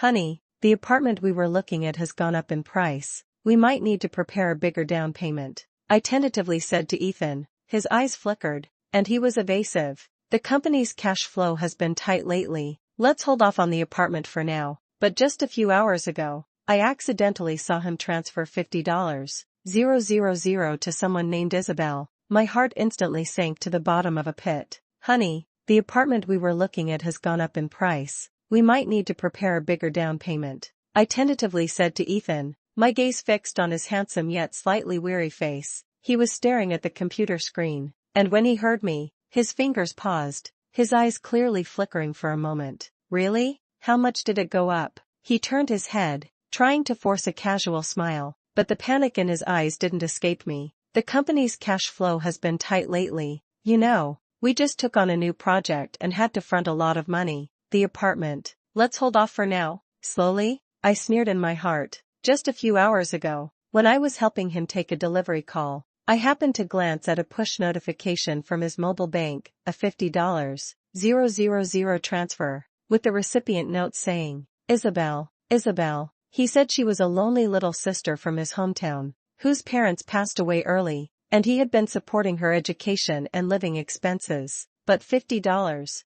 Honey, the apartment we were looking at has gone up in price. We might need to prepare a bigger down payment, I tentatively said to Ethan. His eyes flickered, and he was evasive. The company's cash flow has been tight lately. Let's hold off on the apartment for now. But just a few hours ago, I accidentally saw him transfer $50,000 to someone named Isabel. My heart instantly sank to the bottom of a pit. Honey, the apartment we were looking at has gone up in price. We might need to prepare a bigger down payment, I tentatively said to Ethan, my gaze fixed on his handsome yet slightly weary face. He was staring at the computer screen, and when he heard me, his fingers paused, his eyes clearly flickering for a moment. Really? How much did it go up? He turned his head, trying to force a casual smile, but the panic in his eyes didn't escape me. The company's cash flow has been tight lately. You know, we just took on a new project and had to front a lot of money. The apartment. Let's hold off for now. Slowly, I sneered in my heart. Just a few hours ago, when I was helping him take a delivery call, I happened to glance at a push notification from his mobile bank, a $50,000 transfer, with the recipient note saying, Isabel. He said she was a lonely little sister from his hometown, whose parents passed away early, and he had been supporting her education and living expenses. But $50,000?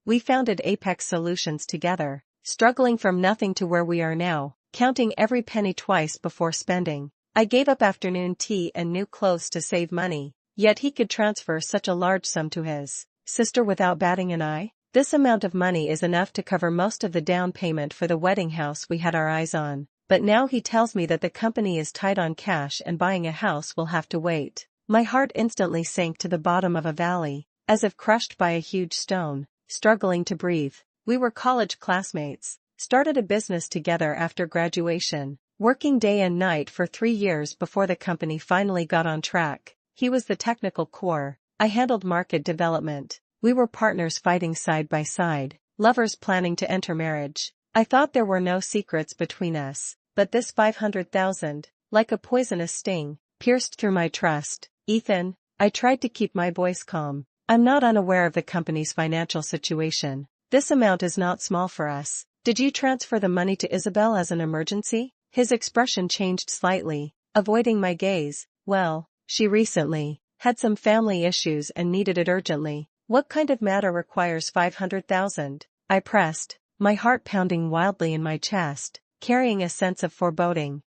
We founded Apex Solutions together, struggling from nothing to where we are now, counting every penny twice before spending. I gave up afternoon tea and new clothes to save money, yet he could transfer such a large sum to his sister without batting an eye. This amount of money is enough to cover most of the down payment for the wedding house we had our eyes on, but now he tells me that the company is tight on cash and buying a house will have to wait. My heart instantly sank to the bottom of a valley, as if crushed by a huge stone, struggling to breathe. We were college classmates, started a business together after graduation, working day and night for 3 years before the company finally got on track. He was the technical core, I handled market development. We were partners fighting side by side, lovers planning to enter marriage. I thought there were no secrets between us, but this $500,000, like a poisonous sting, pierced through my trust. Ethan, I tried to keep my voice calm. I'm not unaware of the company's financial situation. This amount is not small for us. Did you transfer the money to Isabel as an emergency? His expression changed slightly, avoiding my gaze. Well, she recently had some family issues and needed it urgently. What kind of matter requires $500,000? I pressed, my heart pounding wildly in my chest, carrying a sense of foreboding.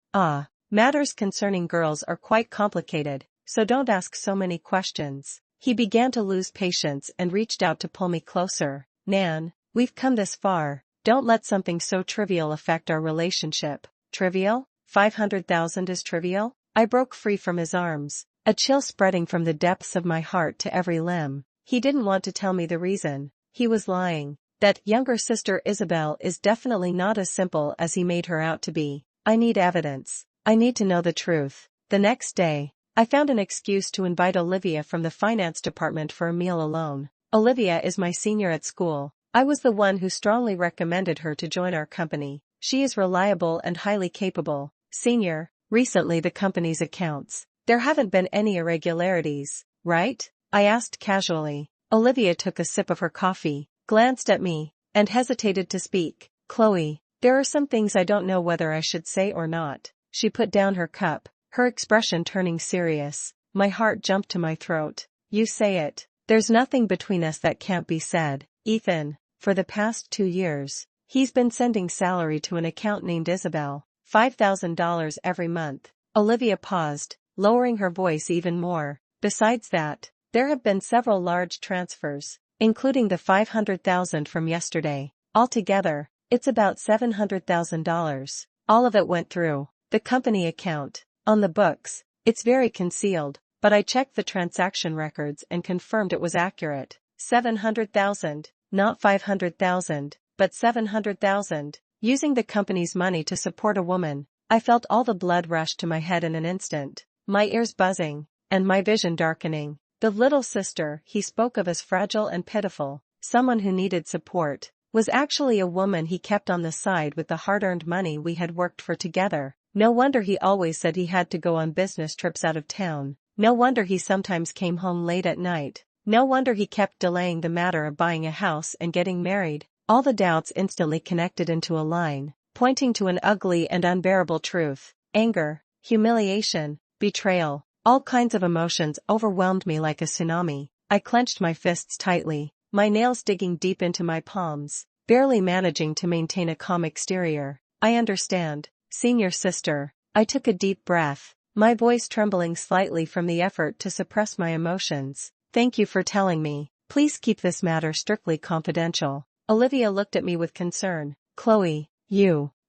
Matters concerning girls are quite complicated, so don't ask so many questions. He began to lose patience and reached out to pull me closer. Nan, we've come this far. Don't let something so trivial affect our relationship. Trivial? 500,000 is trivial? I broke free from his arms, a chill spreading from the depths of my heart to every limb. He didn't want to tell me the reason. He was lying. That younger sister Isabel is definitely not as simple as he made her out to be. I need evidence. I need to know the truth. The next day, I found an excuse to invite Olivia from the finance department for a meal alone. Olivia is my senior at school. I was the one who strongly recommended her to join our company. She is reliable and highly capable. Senior, recently the company's accounts. There haven't been any irregularities, right? I asked casually. Olivia took a sip of her coffee, glanced at me, and hesitated to speak. Chloe, there are some things I don't know whether I should say or not. She put down her cup, her expression turning serious. My heart jumped to my throat. You say it. There's nothing between us that can't be said. Ethan, for the past 2 years, he's been sending salary to an account named Isabel, $5,000 every month. Olivia paused, lowering her voice even more. Besides that, there have been several large transfers, including the $500,000 from yesterday. Altogether, it's about $700,000. All of it went through the company account. On the books, it's very concealed, but I checked the transaction records and confirmed it was accurate. 700,000, not 500,000, but 700,000. Using the company's money to support a woman. I felt all the blood rush to my head in an instant, my ears buzzing, and my vision darkening. The little sister he spoke of as fragile and pitiful, someone who needed support, was actually a woman he kept on the side with the hard-earned money we had worked for together. No wonder he always said he had to go on business trips out of town. No wonder he sometimes came home late at night. No wonder he kept delaying the matter of buying a house and getting married. All the doubts instantly connected into a line, pointing to an ugly and unbearable truth. Anger, humiliation, betrayal, all kinds of emotions overwhelmed me like a tsunami. I clenched my fists tightly, my nails digging deep into my palms, barely managing to maintain a calm exterior. I understand, senior sister. I took a deep breath, my voice trembling slightly from the effort to suppress my emotions. Thank you for telling me. Please keep this matter strictly confidential. Olivia looked at me with concern. Chloe,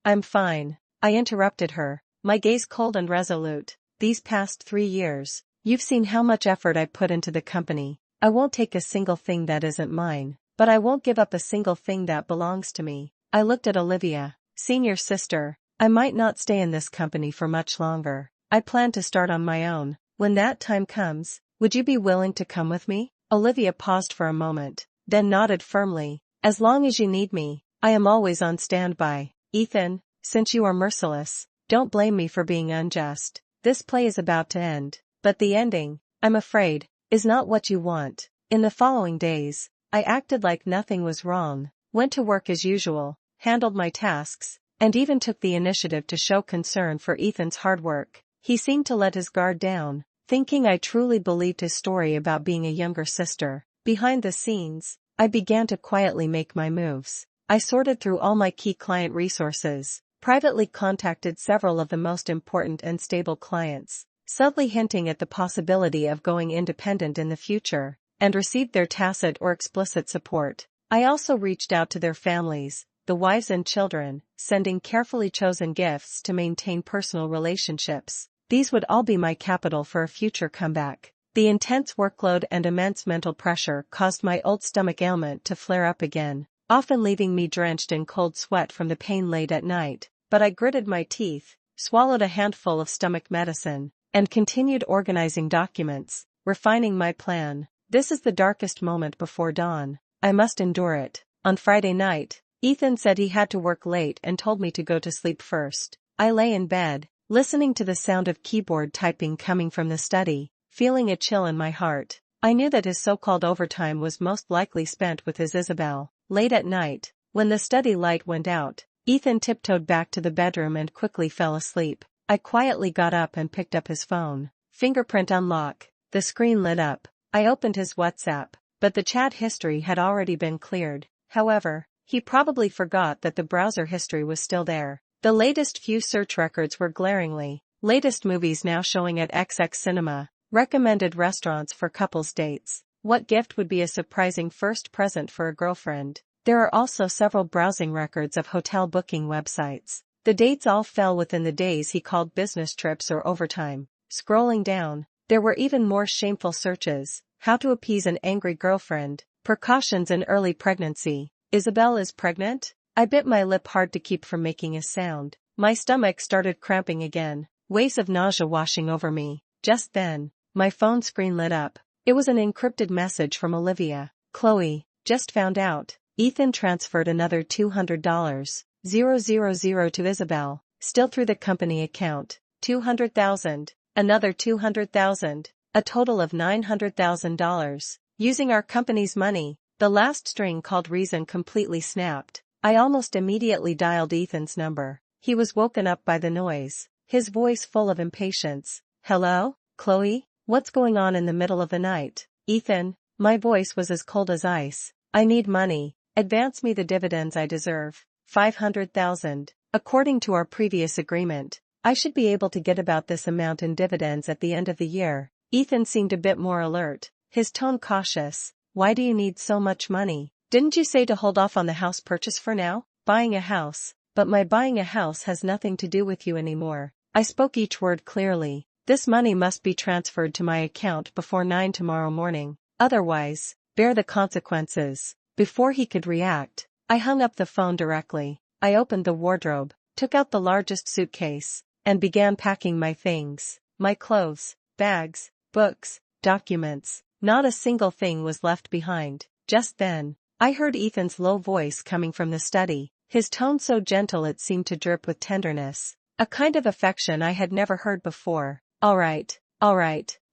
I'm fine. I interrupted her, my gaze cold and resolute. These past 3 years, you've seen how much effort I put into the company. I won't take a single thing that isn't mine, but I won't give up a single thing that belongs to me. I looked at Olivia. Senior sister, I might not stay in this company for much longer. I plan to start on my own. When that time comes, would you be willing to come with me? Olivia paused for a moment, then nodded firmly. As long as you need me, I am always on standby. Ethan, since you are merciless, don't blame me for being unjust. This play is about to end, but the ending, I'm afraid, is not what you want. In the following days, I acted like nothing was wrong, went to work as usual, handled my tasks, and even took the initiative to show concern for Ethan's hard work. He seemed to let his guard down, thinking I truly believed his story about being a younger sister. Behind the scenes, I began to quietly make my moves. I sorted through all my key client resources, privately contacted several of the most important and stable clients, subtly hinting at the possibility of going independent in the future, and received their tacit or explicit support. I also reached out to their families, the wives and children, sending carefully chosen gifts to maintain personal relationships. These would all be my capital for a future comeback. The intense workload and immense mental pressure caused my old stomach ailment to flare up again, often leaving me drenched in cold sweat from the pain late at night. But I gritted my teeth, swallowed a handful of stomach medicine, and continued organizing documents, refining my plan. This is the darkest moment before dawn. I must endure it. On Friday night, Ethan said he had to work late and told me to go to sleep first. I lay in bed, listening to the sound of keyboard typing coming from the study, feeling a chill in my heart. I knew that his so-called overtime was most likely spent with his Isabel. Late at night, when the study light went out, Ethan tiptoed back to the bedroom and quickly fell asleep. I quietly got up and picked up his phone. Fingerprint unlock. The screen lit up. I opened his WhatsApp, but the chat history had already been cleared. However, he probably forgot that the browser history was still there. The latest few search records were glaringly. Latest movies now showing at XX Cinema. Recommended restaurants for couples dates. What gift would be a surprising first present for a girlfriend? There are also several browsing records of hotel booking websites. The dates all fell within the days he called business trips or overtime. Scrolling down, there were even more shameful searches. How to appease an angry girlfriend. Precautions in early pregnancy. Isabel is pregnant? I bit my lip hard to keep from making a sound. My stomach started cramping again, waves of nausea washing over me. Just then, my phone screen lit up. It was an encrypted message from Olivia. Chloe, just found out. Ethan transferred another $200,000 to Isabel, still through the company account. $200,000, another $200,000, a total of $900,000. Using our company's money. The last string called reason completely snapped. I almost immediately dialed Ethan's number. He was woken up by the noise, his voice full of impatience. Hello, Chloe? What's going on in the middle of the night? Ethan, my voice was as cold as ice. I need money. Advance me the dividends I deserve. $500,000. According to our previous agreement, I should be able to get about this amount in dividends at the end of the year. Ethan seemed a bit more alert, his tone cautious. Why do you need so much money? Didn't you say to hold off on the house purchase for now? Buying a house. But my buying a house has nothing to do with you anymore. I spoke each word clearly. This money must be transferred to my account before 9 tomorrow morning. Otherwise, bear the consequences. Before he could react, I hung up the phone directly. I opened the wardrobe, took out the largest suitcase, and began packing my things. My clothes, bags, books, documents. Not a single thing was left behind. Just then, I heard Ethan's low voice coming from the study, his tone so gentle it seemed to drip with tenderness. A kind of affection I had never heard before. All right,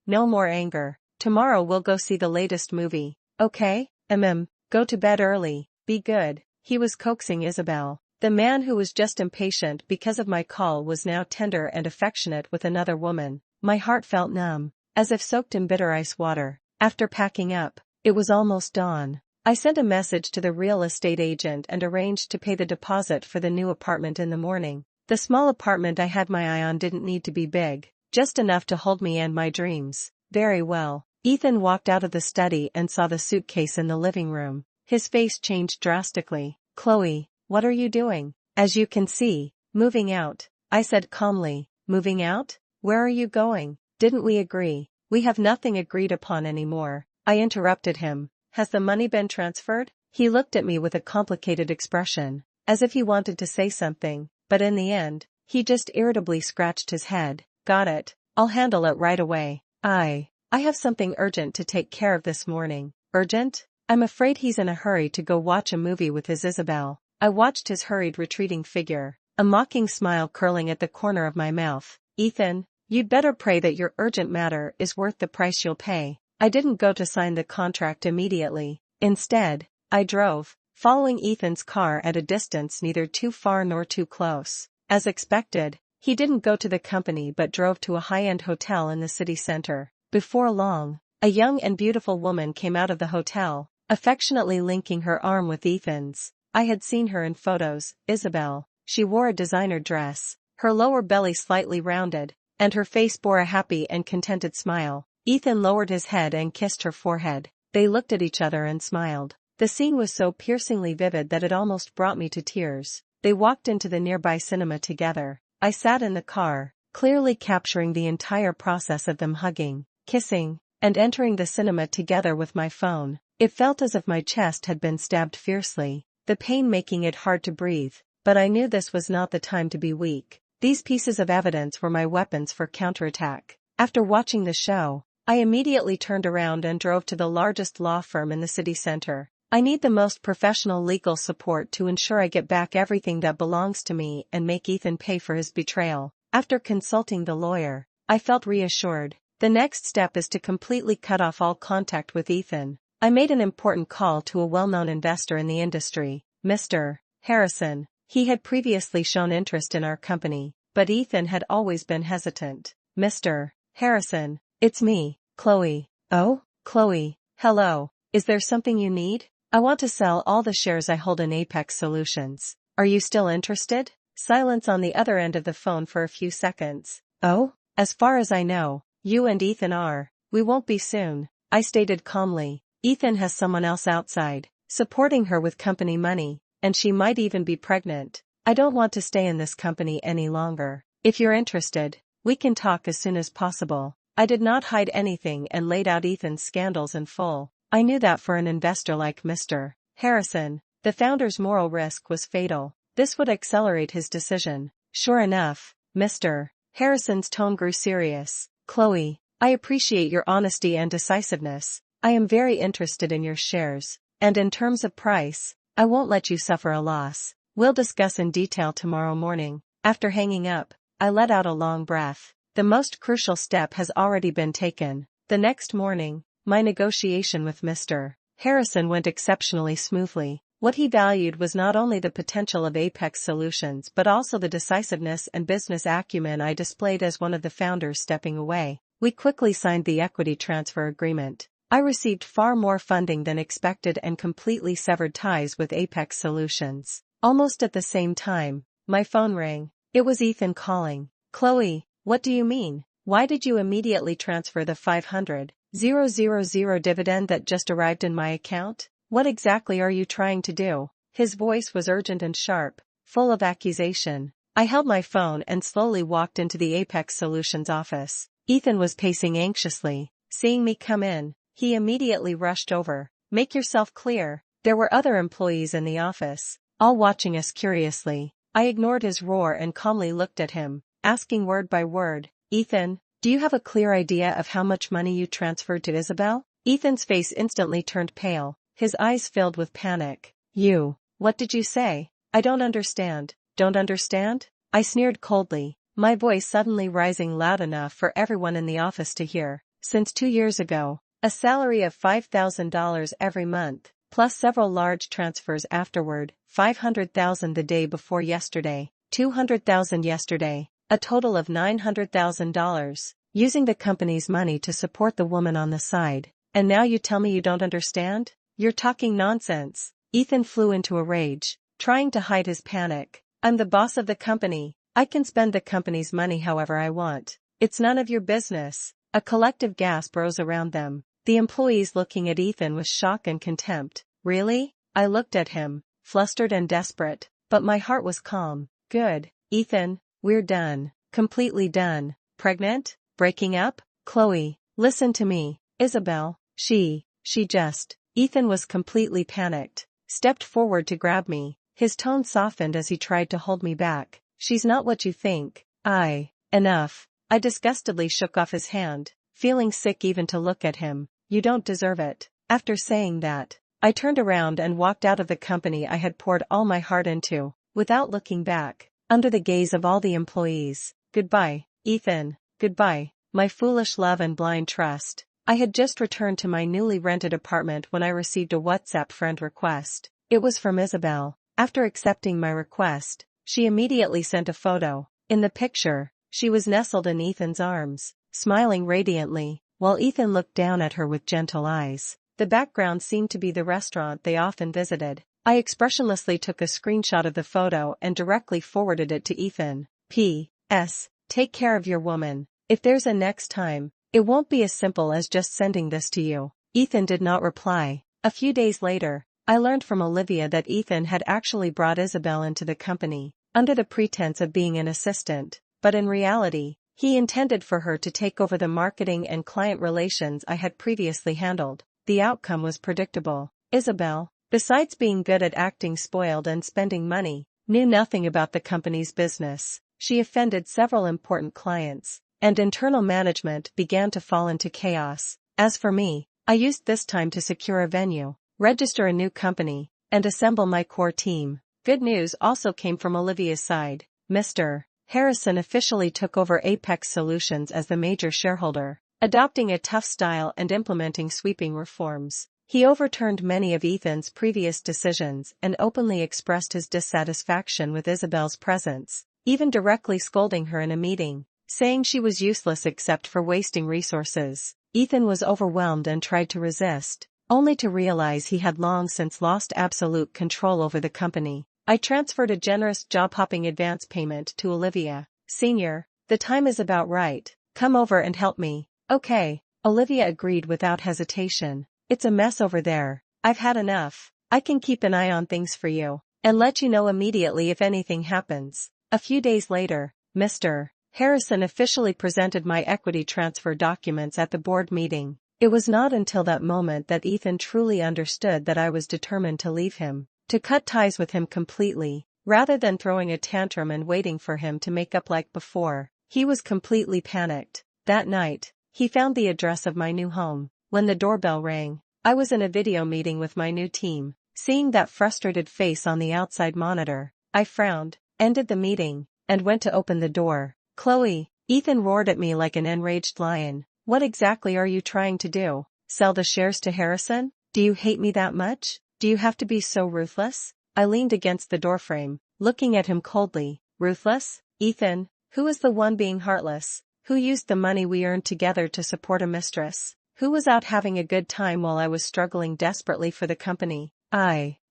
no more anger. Tomorrow we'll go see the latest movie. Okay? Go to bed early, be good. He was coaxing Isabel. The man who was just impatient because of my call was now tender and affectionate with another woman. My heart felt numb, as if soaked in bitter ice water. After packing up, it was almost dawn. I sent a message to the real estate agent and arranged to pay the deposit for the new apartment in the morning. The small apartment I had my eye on didn't need to be big, just enough to hold me and my dreams. Very well. Ethan walked out of the study and saw the suitcase in the living room. His face changed drastically. Chloe, what are you doing? As you can see, moving out. I said calmly. Moving out? Where are you going? Didn't we agree? We have nothing agreed upon anymore. I interrupted him. Has the money been transferred? He looked at me with a complicated expression, as if he wanted to say something, but in the end, he just irritably scratched his head. Got it. I'll handle it right away. I have something urgent to take care of this morning. Urgent? I'm afraid he's in a hurry to go watch a movie with his Isabel. I watched his hurried retreating figure, a mocking smile curling at the corner of my mouth. Ethan, you'd better pray that your urgent matter is worth the price you'll pay. I didn't go to sign the contract immediately. Instead, I drove, following Ethan's car at a distance neither too far nor too close. As expected, he didn't go to the company but drove to a high-end hotel in the city center. Before long, a young and beautiful woman came out of the hotel, affectionately linking her arm with Ethan's. I had seen her in photos, Isabel. She wore a designer dress, her lower belly slightly rounded, and her face bore a happy and contented smile. Ethan lowered his head and kissed her forehead. They looked at each other and smiled. The scene was so piercingly vivid that it almost brought me to tears. They walked into the nearby cinema together. I sat in the car, clearly capturing the entire process of them hugging, kissing, and entering the cinema together with my phone. It felt as if my chest had been stabbed fiercely, the pain making it hard to breathe, but I knew this was not the time to be weak. These pieces of evidence were my weapons for counterattack. After watching the show, I immediately turned around and drove to the largest law firm in the city center. I need the most professional legal support to ensure I get back everything that belongs to me and make Ethan pay for his betrayal. After consulting the lawyer, I felt reassured. The next step is to completely cut off all contact with Ethan. I made an important call to a well-known investor in the industry, Mr. Harrison. He had previously shown interest in our company, but Ethan had always been hesitant. Mr. Harrison, it's me, Chloe. Oh, Chloe, hello. Is there something you need? I want to sell all the shares I hold in Apex Solutions. Are you still interested? Silence on the other end of the phone for a few seconds. Oh, as far as I know, you and Ethan are. We won't be soon, I stated calmly. Ethan has someone else outside, supporting her with company money, and she might even be pregnant. I don't want to stay in this company any longer. If you're interested, we can talk as soon as possible. I did not hide anything and laid out Ethan's scandals in full. I knew that for an investor like Mr. Harrison, the founder's moral risk was fatal. This would accelerate his decision. Sure enough, Mr. Harrison's tone grew serious. Chloe, I appreciate your honesty and decisiveness. I am very interested in your shares, and in terms of price, I won't let you suffer a loss. We'll discuss in detail tomorrow morning. After hanging up, I let out a long breath. The most crucial step has already been taken. The next morning, my negotiation with Mr. Harrison went exceptionally smoothly. What he valued was not only the potential of Apex Solutions but also the decisiveness and business acumen I displayed as one of the founders stepping away. We quickly signed the equity transfer agreement. I received far more funding than expected and completely severed ties with Apex Solutions. Almost at the same time, my phone rang. It was Ethan calling. Chloe, what do you mean? Why did you immediately transfer the $500,000 dividend that just arrived in my account? What exactly are you trying to do? His voice was urgent and sharp, full of accusation. I held my phone and slowly walked into the Apex Solutions office. Ethan was pacing anxiously. Seeing me come in, he immediately rushed over. Make yourself clear. There were other employees in the office, all watching us curiously. I ignored his roar and calmly looked at him, asking word by word, Ethan, do you have a clear idea of how much money you transferred to Isabel? Ethan's face instantly turned pale, his eyes filled with panic. What did you say? I don't understand. Don't understand? I sneered coldly, my voice suddenly rising loud enough for everyone in the office to hear. Since 2 years ago, a salary of $5,000 every month, plus several large transfers afterward, 500,000 the day before yesterday, 200,000 yesterday, a total of $900,000, using the company's money to support the woman on the side. And now you tell me you don't understand? You're talking nonsense. Ethan flew into a rage, trying to hide his panic. I'm the boss of the company. I can spend the company's money however I want. It's none of your business. A collective gasp rose around them, the employees looking at Ethan with shock and contempt. Really? I looked at him, flustered and desperate, but my heart was calm. Good, Ethan, we're done. Completely done. Pregnant? Breaking up? Chloe, listen to me. Isabel, she just. Ethan was completely panicked, stepped forward to grab me. His tone softened as he tried to hold me back. She's not what you think. Enough. I disgustedly shook off his hand, feeling sick even to look at him. You don't deserve it. After saying that, I turned around and walked out of the company I had poured all my heart into, without looking back, under the gaze of all the employees. Goodbye, Ethan. Goodbye, my foolish love and blind trust. I had just returned to my newly rented apartment when I received a WhatsApp friend request. It was from Isabel. After accepting my request, she immediately sent a photo. In the picture, she was nestled in Ethan's arms, smiling radiantly, while Ethan looked down at her with gentle eyes. The background seemed to be the restaurant they often visited. I expressionlessly took a screenshot of the photo and directly forwarded it to Ethan. P.S. Take care of your woman. If there's a next time, it won't be as simple as just sending this to you. Ethan did not reply. A few days later, I learned from Olivia that Ethan had actually brought Isabel into the company, under the pretense of being an assistant, but in reality, he intended for her to take over the marketing and client relations I had previously handled. The outcome was predictable. Isabel, besides being good at acting spoiled and spending money, knew nothing about the company's business. She offended several important clients, and internal management began to fall into chaos. As for me, I used this time to secure a venue, register a new company, and assemble my core team. Good news also came from Olivia's side. Mr. Harrison officially took over Apex Solutions as the major shareholder, adopting a tough style and implementing sweeping reforms. He overturned many of Ethan's previous decisions and openly expressed his dissatisfaction with Isabel's presence, even directly scolding her in a meeting, saying she was useless except for wasting resources. Ethan was overwhelmed and tried to resist, only to realize he had long since lost absolute control over the company. I transferred a generous job-hopping advance payment to Olivia. Senior, the time is about right. Come over and help me. Okay, Olivia agreed without hesitation. It's a mess over there. I've had enough. I can keep an eye on things for you, and let you know immediately if anything happens. A few days later, Mr. Harrison officially presented my equity transfer documents at the board meeting. It was not until that moment that Ethan truly understood that I was determined to leave him, to cut ties with him completely, rather than throwing a tantrum and waiting for him to make up like before. He was completely panicked. That night, he found the address of my new home. When the doorbell rang, I was in a video meeting with my new team. Seeing that frustrated face on the outside monitor, I frowned, ended the meeting, and went to open the door. Chloe, Ethan roared at me like an enraged lion. What exactly are you trying to do? Sell the shares to Harrison? Do you hate me that much? Do you have to be so ruthless? I leaned against the doorframe, looking at him coldly. Ruthless? Ethan, who is the one being heartless? Who used the money we earned together to support a mistress? Who was out having a good time while I was struggling desperately for the company?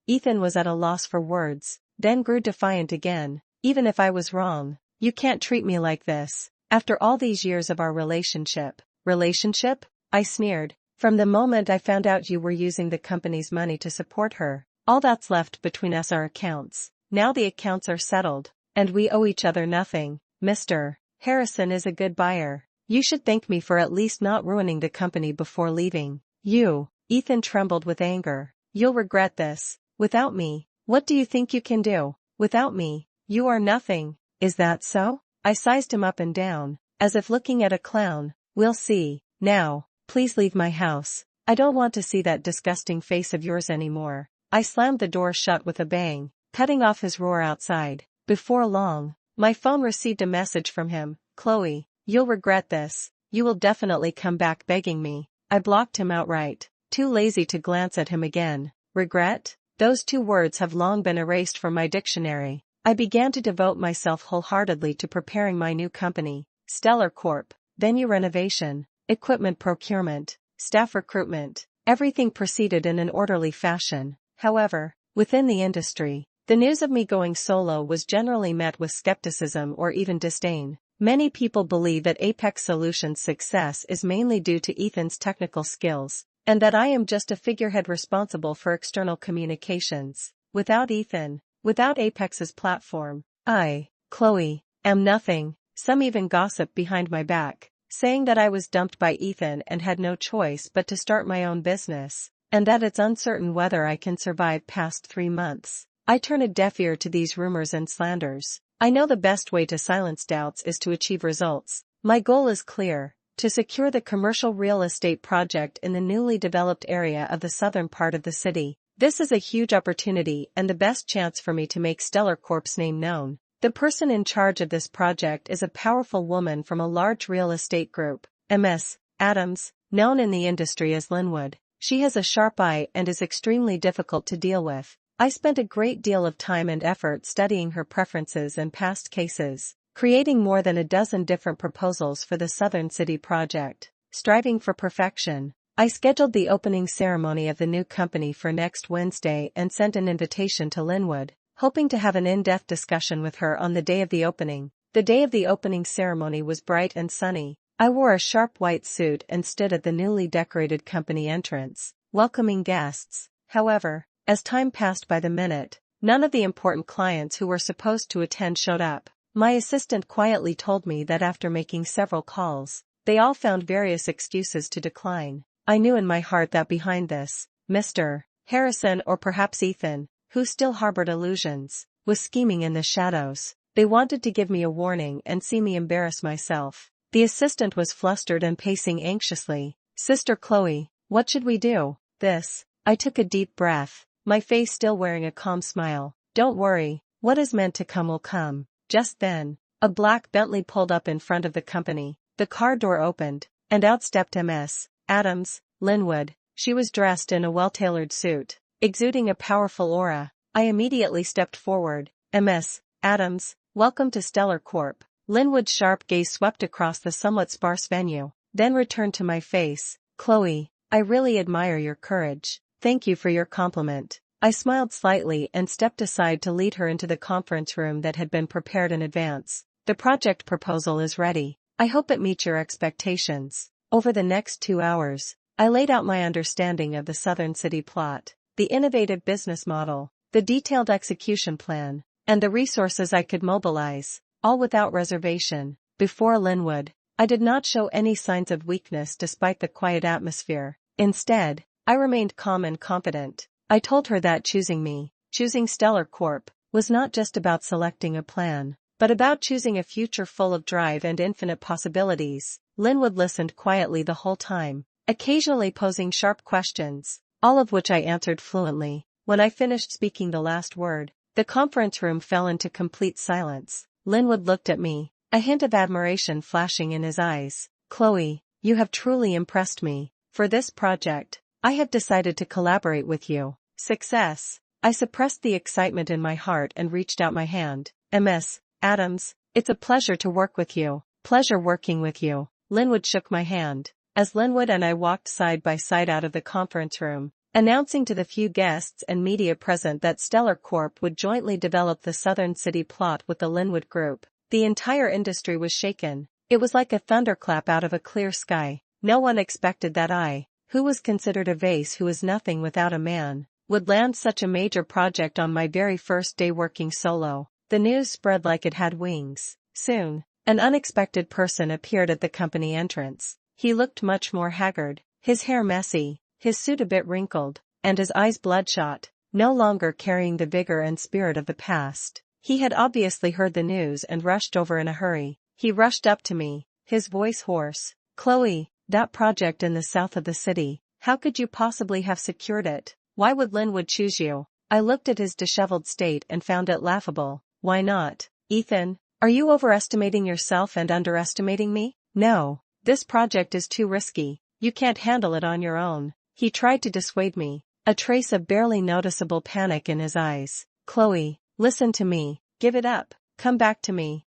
Ethan was at a loss for words, then grew defiant again. Even if I was wrong, you can't treat me like this. After all these years of our relationship. Relationship? I sneered. From the moment I found out you were using the company's money to support her, all that's left between us are accounts. Now the accounts are settled, and we owe each other nothing. Mr. Harrison is a good buyer. You should thank me for at least not ruining the company before leaving. You, Ethan trembled with anger. You'll regret this. Without me, what do you think you can do? Without me, you are nothing. Is that so? I sized him up and down, as if looking at a clown. We'll see. Now, please leave my house. I don't want to see that disgusting face of yours anymore. I slammed the door shut with a bang, cutting off his roar outside. Before long, my phone received a message from him. Chloe, you'll regret this. You will definitely come back begging me. I blocked him outright, too lazy to glance at him again. Regret? Those two words have long been erased from my dictionary. I began to devote myself wholeheartedly to preparing my new company, Stellar Corp., venue renovation, equipment procurement, staff recruitment. Everything proceeded in an orderly fashion. However, within the industry, the news of me going solo was generally met with skepticism or even disdain. Many people believe that Apex Solutions' success is mainly due to Ethan's technical skills, and that I am just a figurehead responsible for external communications. Without Ethan, without Apex's platform, I, Chloe, am nothing. Some even gossip behind my back, saying that I was dumped by Ethan and had no choice but to start my own business, and that it's uncertain whether I can survive past 3 months. I turn a deaf ear to these rumors and slanders. I know the best way to silence doubts is to achieve results. My goal is clear: to secure the commercial real estate project in the newly developed area of the southern part of the city. This is a huge opportunity and the best chance for me to make Stellar Corp's name known. The person in charge of this project is a powerful woman from a large real estate group, Ms. Adams, known in the industry as Linwood. She has a sharp eye and is extremely difficult to deal with. I spent a great deal of time and effort studying her preferences and past cases, creating more than a dozen different proposals for the Southern City project. Striving for perfection, I scheduled the opening ceremony of the new company for next Wednesday and sent an invitation to Linwood, hoping to have an in-depth discussion with her on the day of the opening. The day of the opening ceremony was bright and sunny. I wore a sharp white suit and stood at the newly decorated company entrance, welcoming guests. However, as time passed by the minute, none of the important clients who were supposed to attend showed up. My assistant quietly told me that after making several calls, they all found various excuses to decline. I knew in my heart that behind this, Mr. Harrison, or perhaps Ethan, who still harbored illusions, was scheming in the shadows. They wanted to give me a warning and see me embarrass myself. The assistant was flustered and pacing anxiously. Sister Chloe, what should we do? I took a deep breath, my face still wearing a calm smile. Don't worry, what is meant to come will come. Just then, a black Bentley pulled up in front of the company. The car door opened, and out stepped Ms. Adams, Linwood. She was dressed in a well-tailored suit, exuding a powerful aura. I immediately stepped forward. Ms. Adams, welcome to Stellar Corp. Linwood's sharp gaze swept across the somewhat sparse venue, then returned to my face. Chloe, I really admire your courage. Thank you for your compliment. I smiled slightly and stepped aside to lead her into the conference room that had been prepared in advance. The project proposal is ready. I hope it meets your expectations. Over the next 2 hours, I laid out my understanding of the Southern City plot, the innovative business model, the detailed execution plan, and the resources I could mobilize, all without reservation. Before Linwood, I did not show any signs of weakness despite the quiet atmosphere. Instead, I remained calm and confident. I told her that choosing Stellar Corp, was not just about selecting a plan, but about choosing a future full of drive and infinite possibilities. Linwood listened quietly the whole time, occasionally posing sharp questions, all of which I answered fluently. When I finished speaking the last word, the conference room fell into complete silence. Linwood looked at me, a hint of admiration flashing in his eyes. Chloe, you have truly impressed me. For this project, I have decided to collaborate with you. Success. I suppressed the excitement in my heart and reached out my hand. Ms. Adams, it's a pleasure to work with you. Pleasure working with you. Linwood shook my hand. As Linwood and I walked side by side out of the conference room, announcing to the few guests and media present that Stellar Corp would jointly develop the Southern City plot with the Linwood Group, the entire industry was shaken. It was like a thunderclap out of a clear sky. No one expected that I, who was considered a vase who is nothing without a man, would land such a major project on my very first day working solo. The news spread like it had wings. Soon, an unexpected person appeared at the company entrance. He looked much more haggard, his hair messy, his suit a bit wrinkled, and his eyes bloodshot, no longer carrying the vigor and spirit of the past. He had obviously heard the news and rushed over in a hurry. He rushed up to me, his voice hoarse. Chloe, that project in the south of the city, how could you possibly have secured it? Why would Linwood choose you? I looked at his disheveled state and found it laughable. Why not? Ethan, are you overestimating yourself and underestimating me? No, this project is too risky. You can't handle it on your own. He tried to dissuade me, a trace of barely noticeable panic in his eyes. "Chloe, listen to me. Give it up. Come back to me."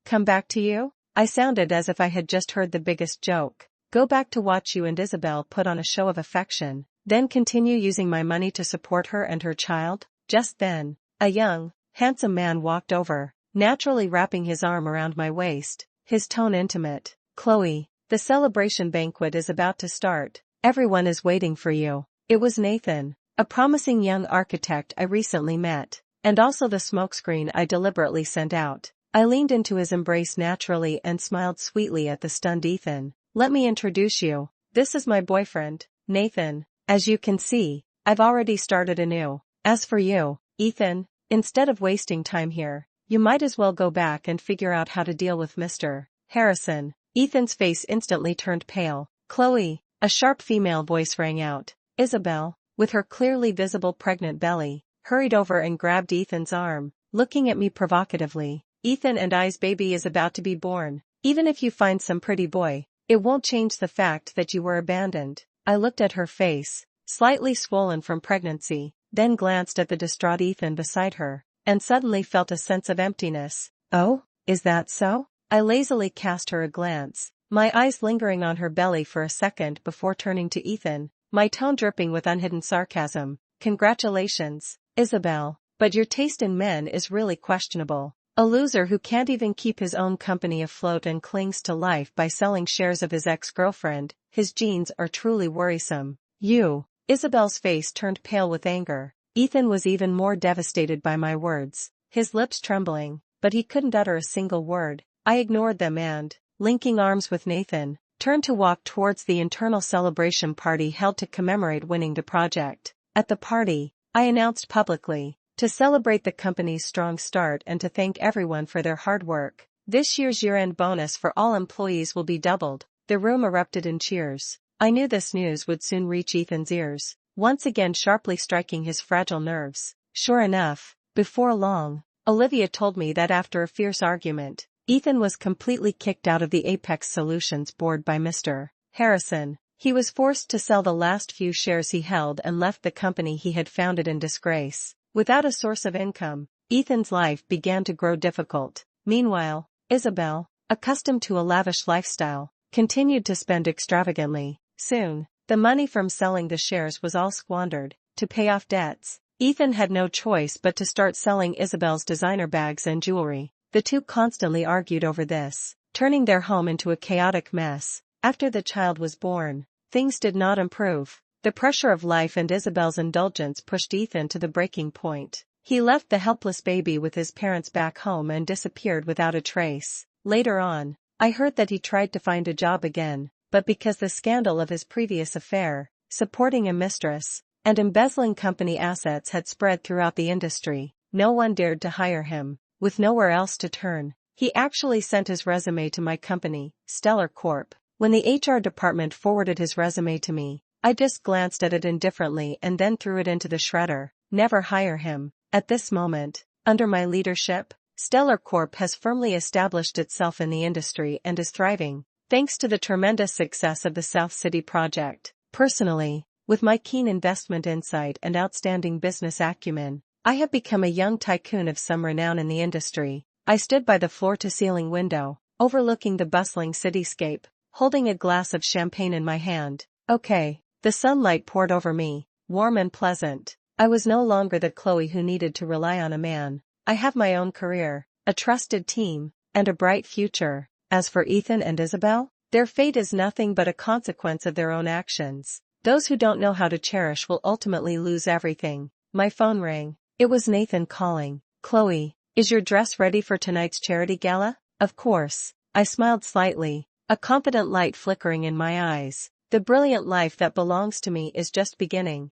Come back to you?" I sounded as if I had just heard the biggest joke. "Go back to watch you and Isabel put on a show of affection, then continue using my money to support her and her child?" Just then, a young, handsome man walked over, naturally wrapping his arm around my waist, his tone intimate. "Chloe, the celebration banquet is about to start. Everyone is waiting for you." It was Nathan, a promising young architect I recently met, and also the smokescreen I deliberately sent out. I leaned into his embrace naturally and smiled sweetly at the stunned Ethan. "Let me introduce you. This is my boyfriend, Nathan. As you can see, I've already started anew. As for you, Ethan, instead of wasting time here, you might as well go back and figure out how to deal with Mr. Harrison." Ethan's face instantly turned pale. "Chloe," a sharp female voice rang out. Isabel, with her clearly visible pregnant belly, hurried over and grabbed Ethan's arm, looking at me provocatively. "Ethan and I's baby is about to be born. Even if you find some pretty boy, it won't change the fact that you were abandoned." I looked at her face, slightly swollen from pregnancy, then glanced at the distraught Ethan beside her, and suddenly felt a sense of emptiness. "Oh, is that so?" I lazily cast her a glance, my eyes lingering on her belly for a second before turning to Ethan, my tone dripping with unhidden sarcasm. "Congratulations, Isabel, but your taste in men is really questionable. A loser who can't even keep his own company afloat and clings to life by selling shares of his ex-girlfriend, his genes are truly worrisome." "You." Isabel's face turned pale with anger. Ethan was even more devastated by my words, his lips trembling, but he couldn't utter a single word. I ignored them and, linking arms with Nathan, turned to walk towards the internal celebration party held to commemorate winning the project. At the party, I announced publicly, to celebrate the company's strong start and to thank everyone for their hard work, this year's year-end bonus for all employees will be doubled. The room erupted in cheers. I knew this news would soon reach Ethan's ears, once again sharply striking his fragile nerves. Sure enough, before long, Olivia told me that after a fierce argument, Ethan was completely kicked out of the Apex Solutions board by Mr. Harrison. He was forced to sell the last few shares he held and left the company he had founded in disgrace. Without a source of income, Ethan's life began to grow difficult. Meanwhile, Isabel, accustomed to a lavish lifestyle, continued to spend extravagantly. Soon, the money from selling the shares was all squandered. To pay off debts, Ethan had no choice but to start selling Isabel's designer bags and jewelry. The two constantly argued over this, turning their home into a chaotic mess. After the child was born, things did not improve. The pressure of life and Isabel's indulgence pushed Ethan to the breaking point. He left the helpless baby with his parents back home and disappeared without a trace. Later on, I heard that he tried to find a job again, but because the scandal of his previous affair, supporting a mistress, and embezzling company assets had spread throughout the industry, no one dared to hire him. With nowhere else to turn, he actually sent his resume to my company, Stellar Corp. When the HR department forwarded his resume to me, I just glanced at it indifferently and then threw it into the shredder. Never hire him. At this moment, under my leadership, Stellar Corp has firmly established itself in the industry and is thriving, thanks to the tremendous success of the South City project. Personally, with my keen investment insight and outstanding business acumen, I have become a young tycoon of some renown in the industry. I stood by the floor-to-ceiling window, overlooking the bustling cityscape, holding a glass of champagne in my hand. Okay. The sunlight poured over me, warm and pleasant. I was no longer the Chloe who needed to rely on a man. I have my own career, a trusted team, and a bright future. As for Ethan and Isabel, their fate is nothing but a consequence of their own actions. Those who don't know how to cherish will ultimately lose everything. My phone rang. It was Nathan calling. "Chloe, is your dress ready for tonight's charity gala?" "Of course." I smiled slightly, a confident light flickering in my eyes. The brilliant life that belongs to me is just beginning.